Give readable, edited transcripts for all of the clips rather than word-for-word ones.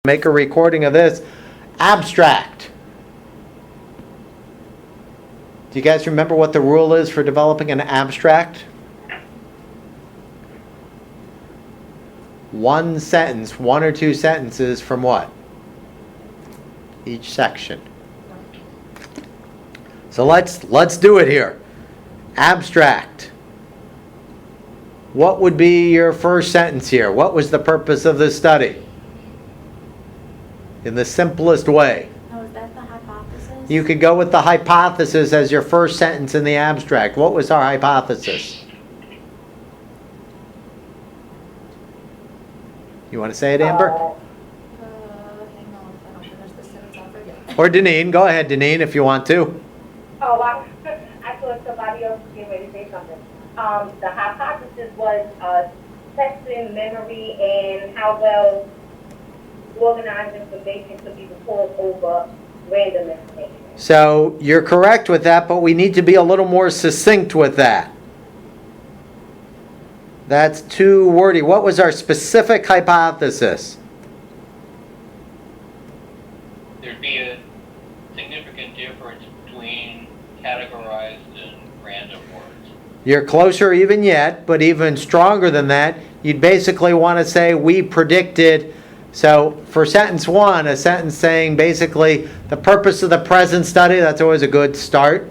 Make a recording of this. Abstract. Do you guys remember what the rule is for developing an abstract? One sentence, one or two sentences from what? Each section. So let's do it here. Abstract. What would be your first sentence here? What was the purpose of this study? In the simplest way. Oh, is that the hypothesis? You could go with the hypothesis as your first sentence in the abstract. What was our hypothesis? You want to say it, Amber? Hang on, if I don't finish this sentence, I'll forget. Or Deneen. Go ahead, Deneen, if you want to. Oh, I thought somebody else was getting ready to say something. The hypothesis was testing memory and how well organized information could be recalled over random information. So you're correct with that, but we need to be a little more succinct with that. That's too wordy. What was our specific hypothesis? There'd be a significant difference between categorized and random words. You're closer even yet, but even stronger than that, you'd basically want to say we predicted. So for sentence one, a sentence saying basically the purpose of the present study, that's always a good start,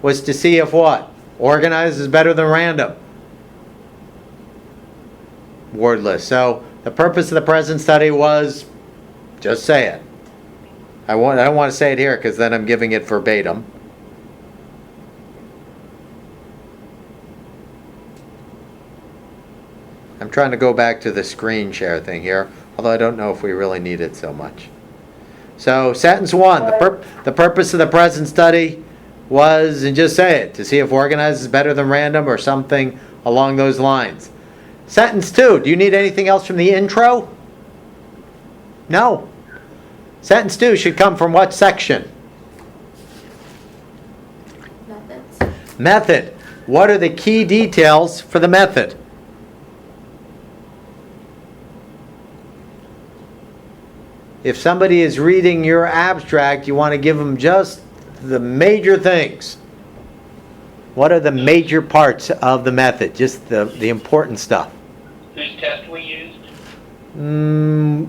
was to see if what? Organized is better than random. Wordless. So the purpose of the present study was, just say it. I don't want to say it here because then I'm giving it verbatim. I'm trying to go back to the screen share thing here, although I don't know if we really need it so much. So sentence one, the purpose of the present study was, and just say it, to see if organized is better than random or something along those lines. Sentence two, do you need anything else from the intro? No. Sentence two should come from what section? Methods. Method. What are the key details for the method? If somebody is reading your abstract, you want to give them just the major things. What are the major parts of the method? Just the important stuff. Whose test we used?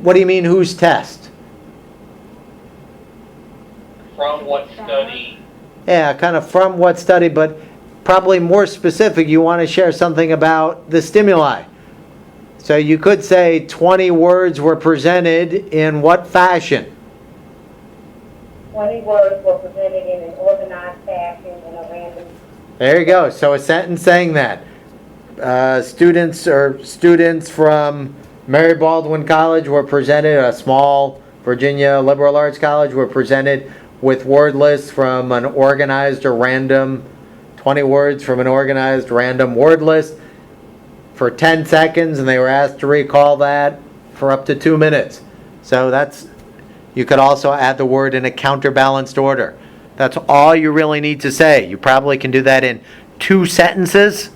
What do you mean, whose test? From what study? Yeah, kind of from what study, but probably more specific, you want to share something about the stimuli. So you could say 20 words were presented in what fashion? 20 words were presented in an organized fashion in a random. There you go. So a sentence saying that. Students from Mary Baldwin College were presented, a small Virginia liberal arts college, were presented with word lists from an organized or random, 20 words from an organized random word list for 10 seconds, and they were asked to recall that for up to 2 minutes. So you could also add the word in a counterbalanced order. That's all you really need to say. You probably can do that in 2 sentences.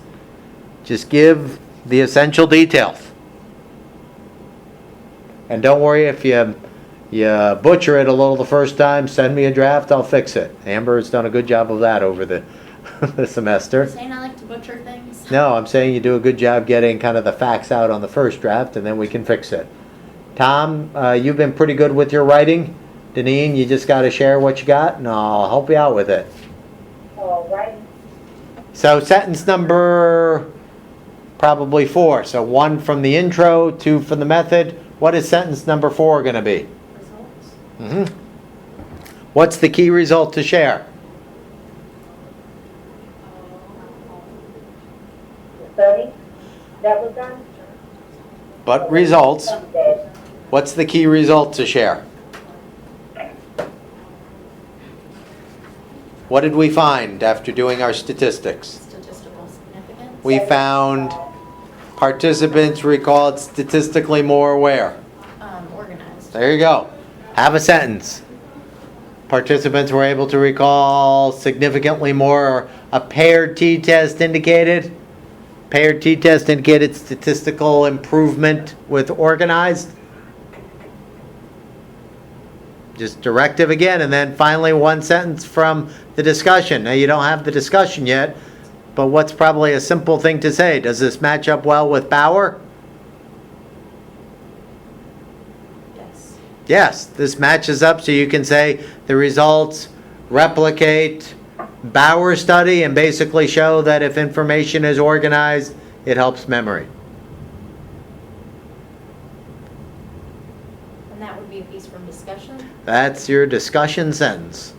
Just give the essential details. And don't worry if you butcher it a little the first time, send me a draft, I'll fix it. Amber has done a good job of that over the semester. You're saying I like to butcher things? No, I'm saying you do a good job getting kind of the facts out on the first draft, and then we can fix it. Tom, you've been pretty good with your writing. Deneen, you just got to share what you got, and I'll help you out with it. All right. So sentence number probably 4. So 1 from the intro, 2 from the method. What is sentence number 4 going to be? Results. What's the key result to share? The study that was done. But results. What's the key result to share? What did we find after doing our statistics? Statistical significance. We found participants recalled statistically more where? Organized. There you go. Have a sentence. Participants were able to recall significantly more, or a paired t-test indicated. Paired t-test indicated statistical improvement with organized. just directive again, and then finally one sentence from the discussion. Now, you don't have the discussion yet, but what's probably a simple thing to say? Does this match up well with Bauer? Yes. Yes, this matches up, so you can say the results replicate Bauer study and basically show that if information is organized, it helps memory. And that would be a piece from discussion? That's your discussion sentence.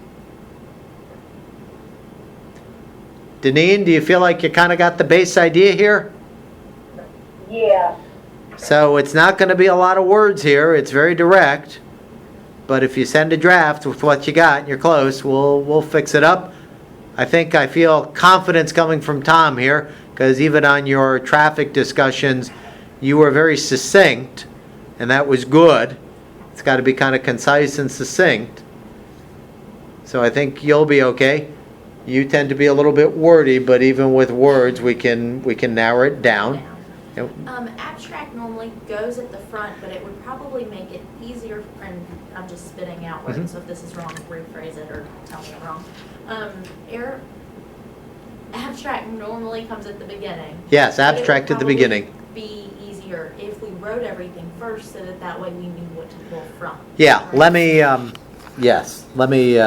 Deneen, do you feel like you kind of got the base idea here? Yeah, So it's not going to be a lot of words here. It's very direct. But if you send a draft with what you got and you're close, we'll fix it up. I feel confidence coming from Tom here, because even on your traffic discussions, you were very succinct, and that was good. It's got to be kind of concise and succinct. So I think you'll be okay. You tend to be a little bit wordy, but even with words, we can narrow it down. Abstract normally goes at the front, but it would probably make it easier, and I'm just spitting out words, so if this is wrong, rephrase it or tell me I'm wrong. Abstract normally comes at the beginning. Yes, But it would abstract at the probably beginning. Be easier if we wrote everything first, so that way we knew what to pull from. Yeah, Right? let me, yes, let me